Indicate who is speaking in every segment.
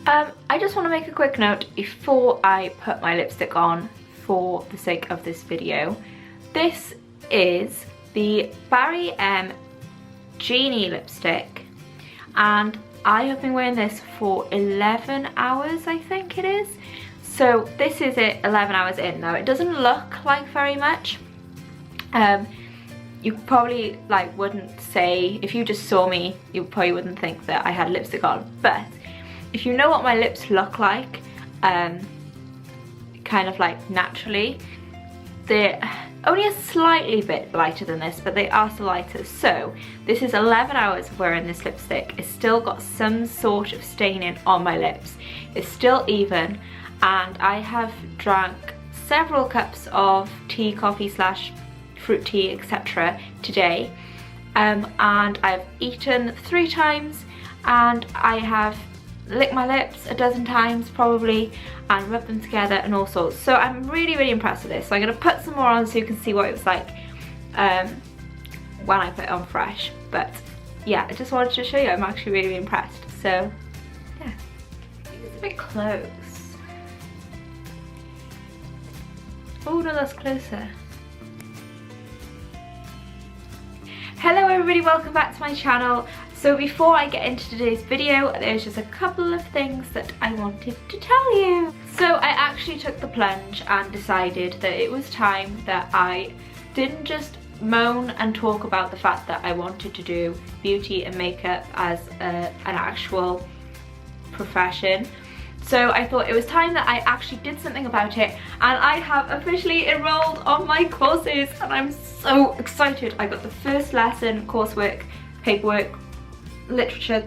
Speaker 1: I just want to make a quick note before I put my lipstick on for the sake of this video. This is the Barry M Genie lipstick, and I have been wearing this for 11 hours, I think it is. So this is it 11 hours in. Now it doesn't look like very much. You probably wouldn't say, if you just saw me, you probably wouldn't think that I had lipstick on, but if you know what my lips look like, kind of like naturally, they're only a slightly bit lighter than this, but they are still lighter. So this is 11 hours of wearing this lipstick. It's still got some sort of staining on my lips. It's still even, and I have drank several cups of tea, coffee / fruit tea, etc. today, and I've eaten 3 times, and I have licked my lips a dozen times probably and rubbed them together and all sorts. So I'm really impressed with this. So I'm going to put some more on so you can see what it was like when I put it on fresh. But yeah, I just wanted to show you I'm actually really impressed. So yeah, it's a bit close. Oh no, that's closer. Hello everybody, welcome back to my channel. So before I get into today's video, there's just a couple of things that I wanted to tell you. So I actually took the plunge and decided that it was time that I didn't just moan and talk about the fact that I wanted to do beauty and makeup as an actual profession. So I thought it was time that I actually did something about it, and I have officially enrolled on my courses and I'm so excited. I got the first lesson, coursework, paperwork, literature,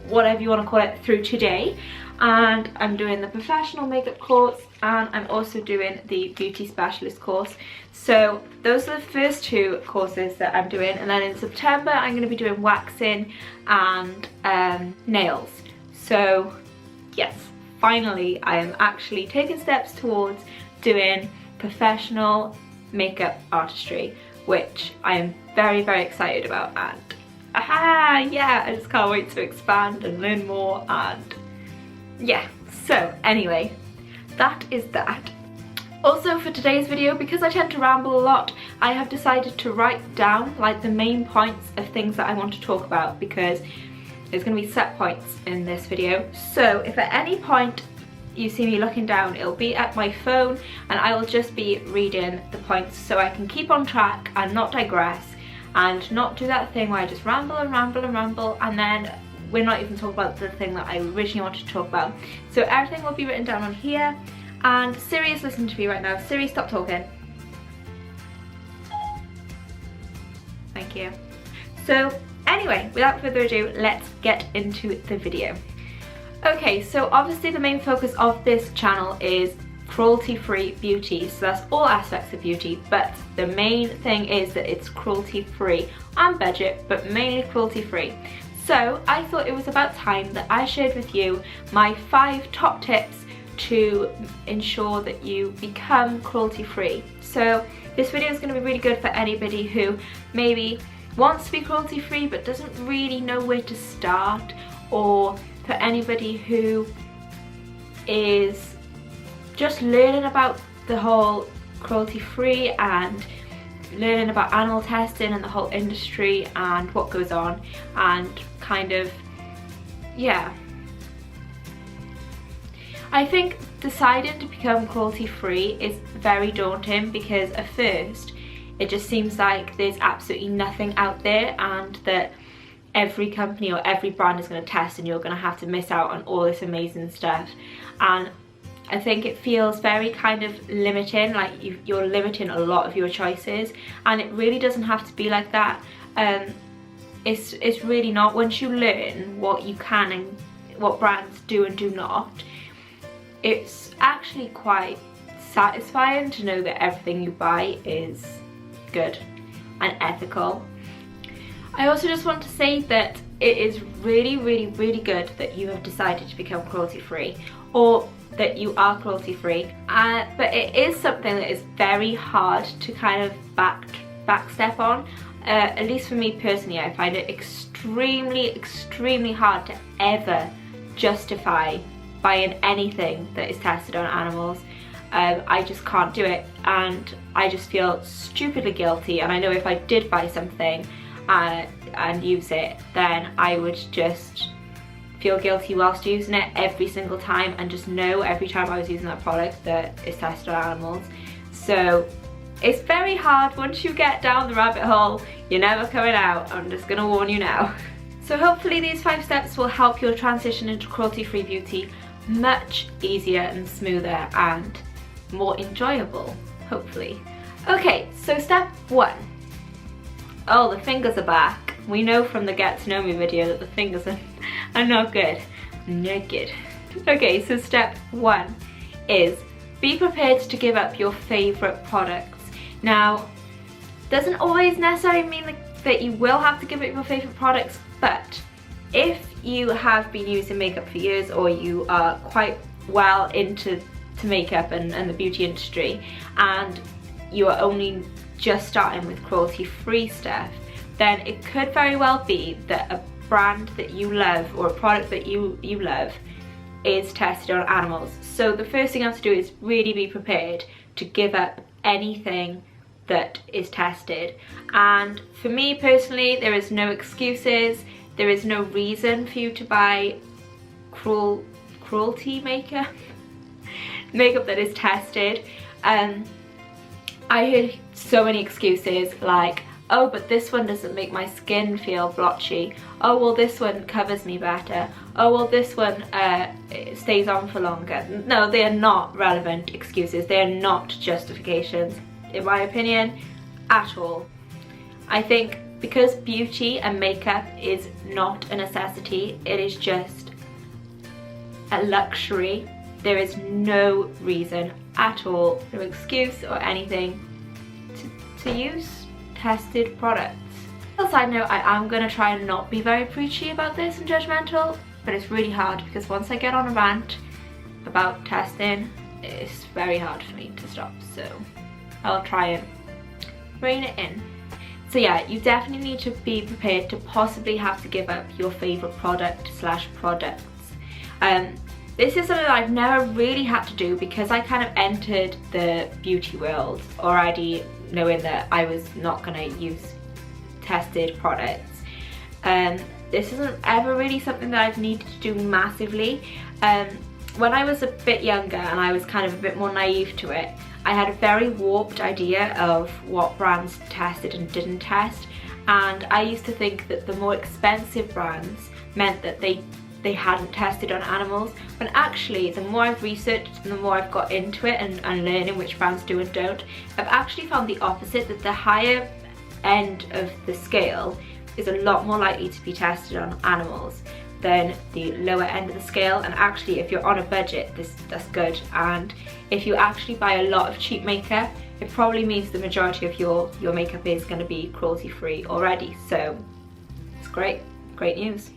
Speaker 1: whatever you want to call it, through today, and I'm doing the professional makeup course and I'm also doing the beauty specialist course. So those are the first 2 courses that I'm doing, and then in September I'm going to be doing waxing and nails. So yes, finally I am actually taking steps towards doing professional makeup artistry, which I am very excited about, and yeah, I just can't wait to expand and learn more. And yeah, so anyway, that is that. Also for today's video, because I tend to ramble a lot, I have decided to write down the main points of things that I want to talk about, because there's going to be set points in this video. So if at any point you see me looking down, it'll be at my phone and I will just be reading the points so I can keep on track and not digress, and not do that thing where I just ramble and then we're not even talking about the thing that I originally wanted to talk about. So everything will be written down on here. And Siri is listening to me right now. Siri, stop talking. Thank you. So anyway, without further ado, let's get into the video. Okay, so obviously the main focus of this channel is cruelty-free beauty, so that's all aspects of beauty, but the main thing is that it's cruelty-free and budget, but mainly cruelty-free. So I thought it was about time that I shared with you my 5 top tips to ensure that you become cruelty-free. So this video is going to be really good for anybody who maybe wants to be cruelty-free but doesn't really know where to start, or for anybody who is just learning about the whole cruelty-free and learning about animal testing and the whole industry and what goes on, and kind of, yeah. I think deciding to become cruelty-free is very daunting, because at first it just seems like there's absolutely nothing out there, and that every company or every brand is going to test and you're going to have to miss out on all this amazing stuff. And I think it feels very kind of limiting, like you're limiting a lot of your choices, and it really doesn't have to be like that. It's really not. Once you learn what you can and what brands do and do not, it's actually quite satisfying to know that everything you buy is good and ethical. I also just want to say that it is really good that you have decided to become cruelty-free, or that you are cruelty-free, but it is something that is very hard to kind of backstep on. At least for me personally, I find it extremely hard to ever justify buying anything that is tested on animals. I just can't do it, and I just feel stupidly guilty. And I know if I did buy something and use it, then I would just feel guilty whilst using it every single time, and just know every time I was using that product that is tested on animals. So it's very hard. Once you get down the rabbit hole, you're never coming out. I'm just gonna warn you now. So hopefully these 5 steps will help your transition into cruelty-free beauty much easier and smoother and more enjoyable, hopefully. Okay, so step 1. Oh, the fingers are back. We know from the Get to Know Me video that the fingers are not good. Not good. Okay, so step 1 is be prepared to give up your favourite products. Now, doesn't always necessarily mean that you will have to give up your favourite products, but if you have been using makeup for years, or you are quite well into makeup and the beauty industry, and you are only just starting with cruelty-free stuff, then it could very well be that a brand that you love, or a product that you love, is tested on animals. So the first thing you have to do is really be prepared to give up anything that is tested. And for me personally, there is no excuses. There is no reason for you to buy cruelty makeup that is tested. I heard so many excuses like, oh, but this one doesn't make my skin feel blotchy. Oh, well, this one covers me better. Oh, well, this one stays on for longer. No, they are not relevant excuses. They are not justifications, in my opinion, at all. I think because beauty and makeup is not a necessity, it is just a luxury, there is no reason at all, no excuse or anything to use tested products. On a side note, I am going to try and not be very preachy about this and judgmental, but it's really hard because once I get on a rant about testing, it's very hard for me to stop, so I'll try and rein it in. So yeah, you definitely need to be prepared to possibly have to give up your favourite product/products. This is something that I've never really had to do because I kind of entered the beauty world already knowing that I was not going to use tested products. This isn't ever really something that I've needed to do massively. When I was a bit younger and I was kind of a bit more naive to it, I had a very warped idea of what brands tested and didn't test, and I used to think that the more expensive brands meant that they hadn't tested on animals, when actually the more I've researched and the more I've got into it and learning which brands do and don't, I've actually found the opposite, that the higher end of the scale is a lot more likely to be tested on animals than the lower end of the scale. And actually, if you're on a budget, that's good. And if you actually buy a lot of cheap makeup, it probably means the majority of your makeup is going to be cruelty free already. So it's great news.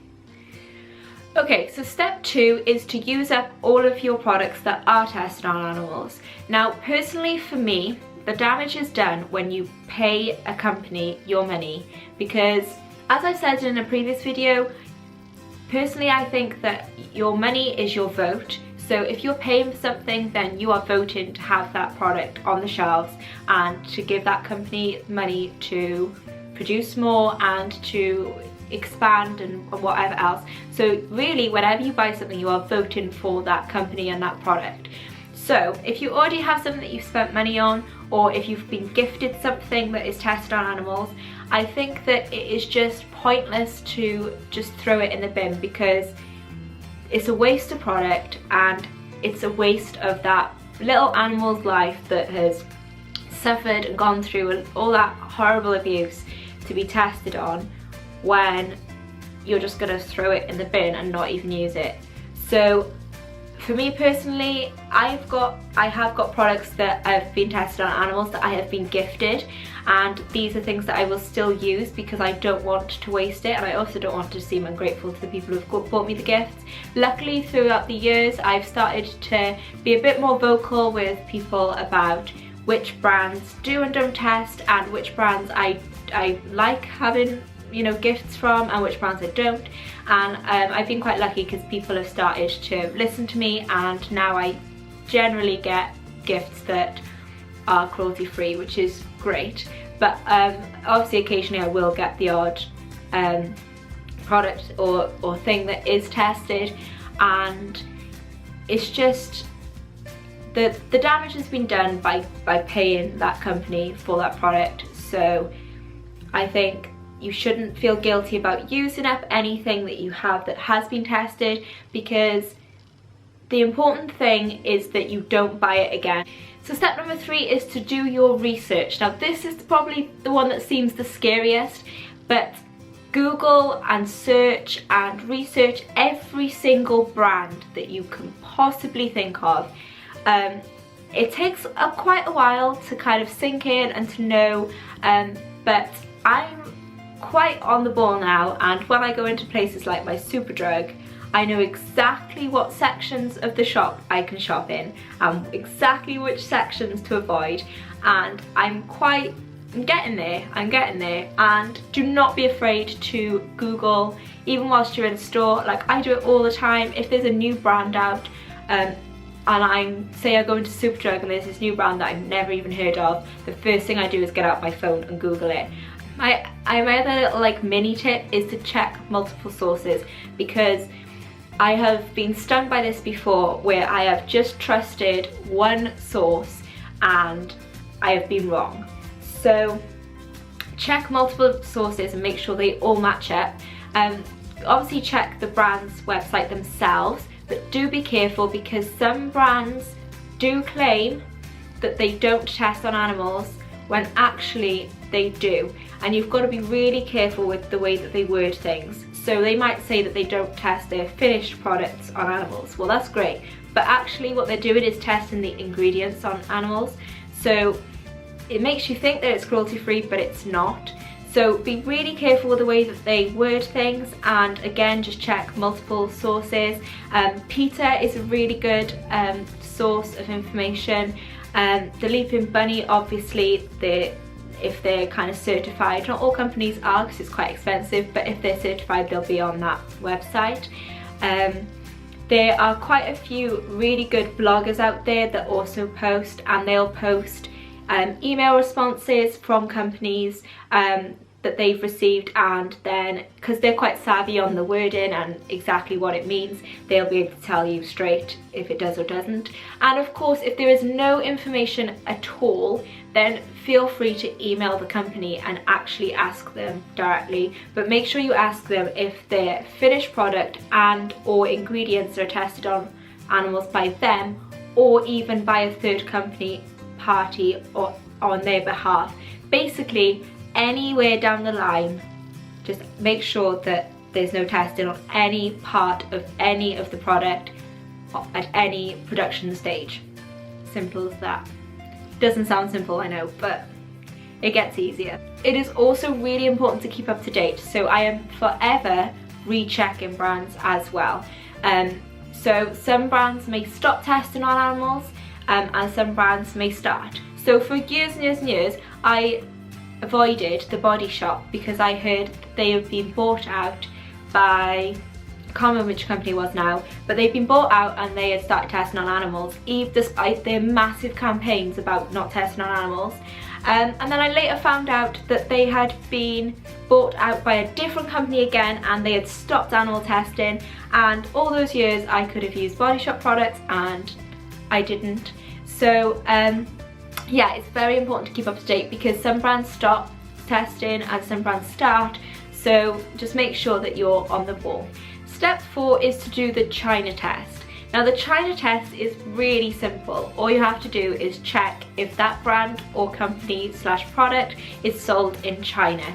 Speaker 1: Okay, so step 2 is to use up all of your products that are tested on animals. Now, personally for me, the damage is done when you pay a company your money, because as I said in a previous video, personally I think that your money is your vote. So if you're paying for something, then you are voting to have that product on the shelves and to give that company money to produce more and to expand and whatever else. So really, whenever you buy something, you are voting for that company and that product. So if you already have something that you've spent money on, or if you've been gifted something that is tested on animals, I think that it is just pointless to just throw it in the bin, because it's a waste of product and it's a waste of that little animal's life that has suffered and gone through all that horrible abuse to be tested on, when you're just going to throw it in the bin and not even use it. So for me personally, I have got products that have been tested on animals that I have been gifted, and these are things that I will still use because I don't want to waste it, and I also don't want to seem ungrateful to the people who've bought me the gifts. Luckily, throughout the years, I've started to be a bit more vocal with people about which brands do and don't test, and which brands I like having, you know, gifts from and which brands I don't. And I've been quite lucky because people have started to listen to me, and now I generally get gifts that are cruelty free, which is great. But obviously occasionally I will get the odd product or thing that is tested, and it's just the damage has been done by paying that company for that product. So I think you shouldn't feel guilty about using up anything that you have that has been tested, because the important thing is that you don't buy it again. So step number 3 is to do your research. Now this is probably the one that seems the scariest, but Google and search and research every single brand that you can possibly think of. It takes quite a while to kind of sink in and to know, but I'm quite on the ball now, and when I go into places like my Superdrug, I know exactly what sections of the shop I can shop in and exactly which sections to avoid, and I'm getting there, and do not be afraid to Google even whilst you're in a store. Like, I do it all the time. If there's a new brand out, and I go into Superdrug and there's this new brand that I've never even heard of, the first thing I do is get out my phone and Google it. My other little like mini tip is to check multiple sources, because I have been stung by this before where I have just trusted one source and I have been wrong. So check multiple sources and make sure they all match up. Obviously check the brand's website themselves, but do be careful, because some brands do claim that they don't test on animals when actually they do, and you've got to be really careful with the way that they word things. So they might say that they don't test their finished products on animals. Well, that's great, but actually what they're doing is testing the ingredients on animals. So it makes you think that it's cruelty free, but it's not. So be really careful with the way that they word things, and again, just check multiple sources. PETA is a really good source of information. The Leaping Bunny, obviously, if they're kind of certified, not all companies are because it's quite expensive, but if they're certified they'll be on that website. There are quite a few really good bloggers out there that also post, and they'll post email responses from companies that they've received, and then because they're quite savvy on the wording and exactly what it means, they'll be able to tell you straight if it does or doesn't. And of course, if there is no information at all, then feel free to email the company and actually ask them directly, but make sure you ask them if their finished product and or ingredients are tested on animals by them or even by a third company party or on their behalf. Basically, anywhere down the line, just make sure that there's no testing on any part of any of the product at any production stage. Simple as that. Doesn't sound simple, I know, but it gets easier. It is also really important to keep up to date, so I am forever rechecking brands as well. So some brands may stop testing on animals, and some brands may start. So for years and years and years, I avoided the Body Shop because I heard that they have been bought out by, I can't remember which company it was now, but they've been bought out and they had started testing on animals, even despite their massive campaigns about not testing on animals. And then I later found out that they had been bought out by a different company again, and they had stopped animal testing, and all those years I could have used Body Shop products and I didn't. So yeah, it's very important to keep up to date because some brands stop testing and some brands start, so just make sure that you're on the ball. Step 4 is to do the China test. Now the China test is really simple. All you have to do is check if that brand or company / product is sold in China.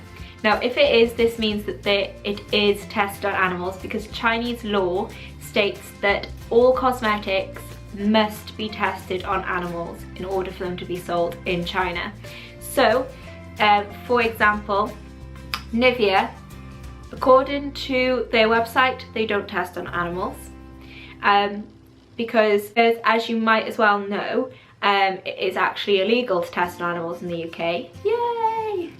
Speaker 1: Now if it is, this means that it is tested on animals, because Chinese law states that all cosmetics must be tested on animals in order for them to be sold in China. So for example, Nivea, according to their website, they don't test on animals, because as you might as well know, it is actually illegal to test on animals in the UK. Yay!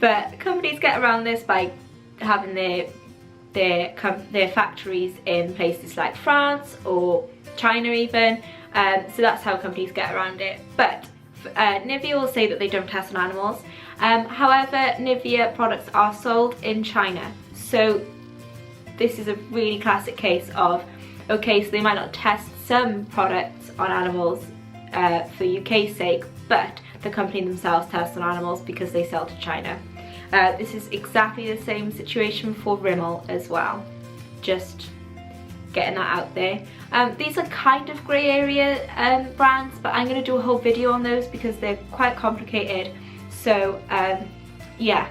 Speaker 1: But companies get around this by having their factories in places like France or China even, so that's how companies get around it. But Nivea will say that they don't test on animals. However, Nivea products are sold in China, so this is a really classic case of, okay, so they might not test some products on animals for UK's sake, but the company themselves tests on animals because they sell to China. This is exactly the same situation for Rimmel as well, just getting that out there. These are kind of grey area brands, but I'm going to do a whole video on those because they're quite complicated. So yeah,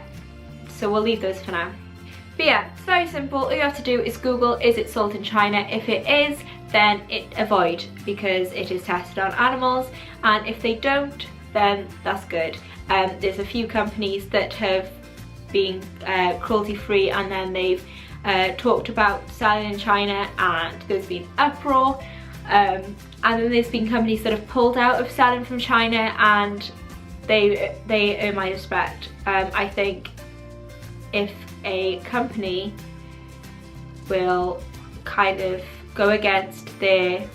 Speaker 1: so we'll leave those for now. But yeah, it's very simple. All you have to do is Google, is it sold in China? If it is, then avoid, because it is tested on animals, and if they don't, then that's good. There's a few companies that have been cruelty free, and then they've talked about selling in China and there's been uproar, and then there's been companies that have pulled out of selling from China, and they earn my respect. I think if a company will kind of go against their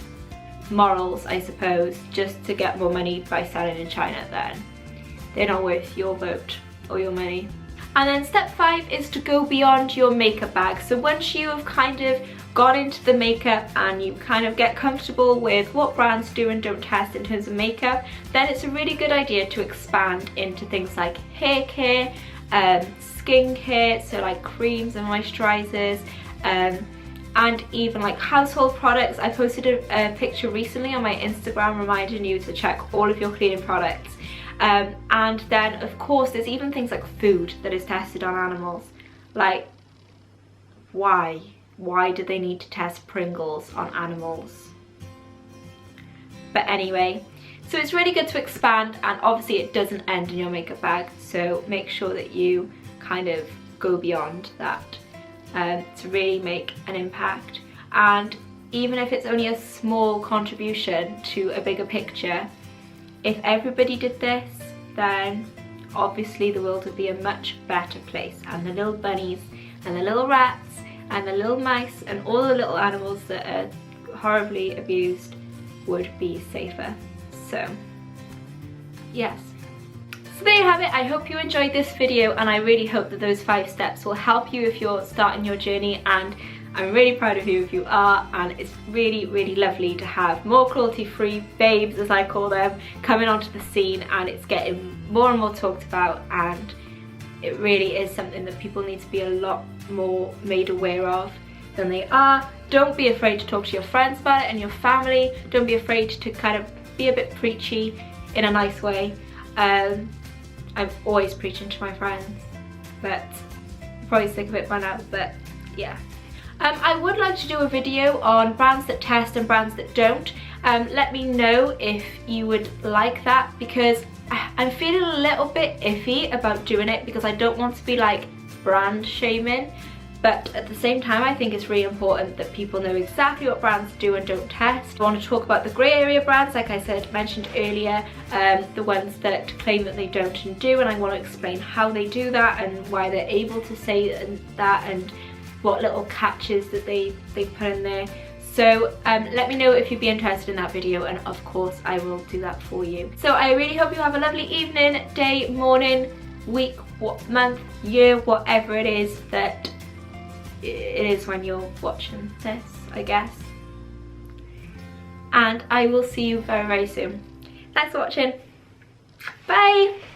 Speaker 1: morals, I suppose, just to get more money by selling in China, then they're not worth your vote or your money. And then step 5 is to go beyond your makeup bag. So once you have kind of gone into the makeup and you kind of get comfortable with what brands do and don't test in terms of makeup, then it's a really good idea to expand into things like hair care, skin care, so like creams and moisturizers, and even like household products. I posted a picture recently on my Instagram reminding you to check all of your cleaning products. And then of course there's even things like food that is tested on animals. Like, why do they need to test Pringles on animals? But anyway, so it's really good to expand, and obviously it doesn't end in your makeup bag, so make sure that you kind of go beyond that to really make an impact. And even if it's only a small contribution to a bigger picture, if everybody did this, then obviously the world would be a much better place, and the little bunnies and the little rats and the little mice and all the little animals that are horribly abused would be safer. So yes. So there you have it. I hope you enjoyed this video, and I really hope that those 5 steps will help you if you're starting your journey, and I'm really proud of you if you are, and it's really, really lovely to have more cruelty-free babes, as I call them, coming onto the scene, and it's getting more and more talked about, and it really is something that people need to be a lot more made aware of than they are. Don't be afraid to talk to your friends about it and your family. Don't be afraid to kind of be a bit preachy in a nice way. I'm always preaching to my friends, but I'm probably sick of it by now, but yeah. I would like to do a video on brands that test and brands that don't. Let me know if you would like that, because I'm feeling a little bit iffy about doing it, because I don't want to be like brand shaming, but at the same time I think it's really important that people know exactly what brands do and don't test. I want to talk about the grey area brands, like I mentioned earlier, the ones that claim that they don't and do, and I want to explain how they do that and why they're able to say that, and what little catches that they put in there. So let me know if you'd be interested in that video, and of course I will do that for you. So I really hope you have a lovely evening, day, morning, week, month, year, whatever it is that it is when you're watching this, I guess. And I will see you very, very soon. Thanks for watching. Bye!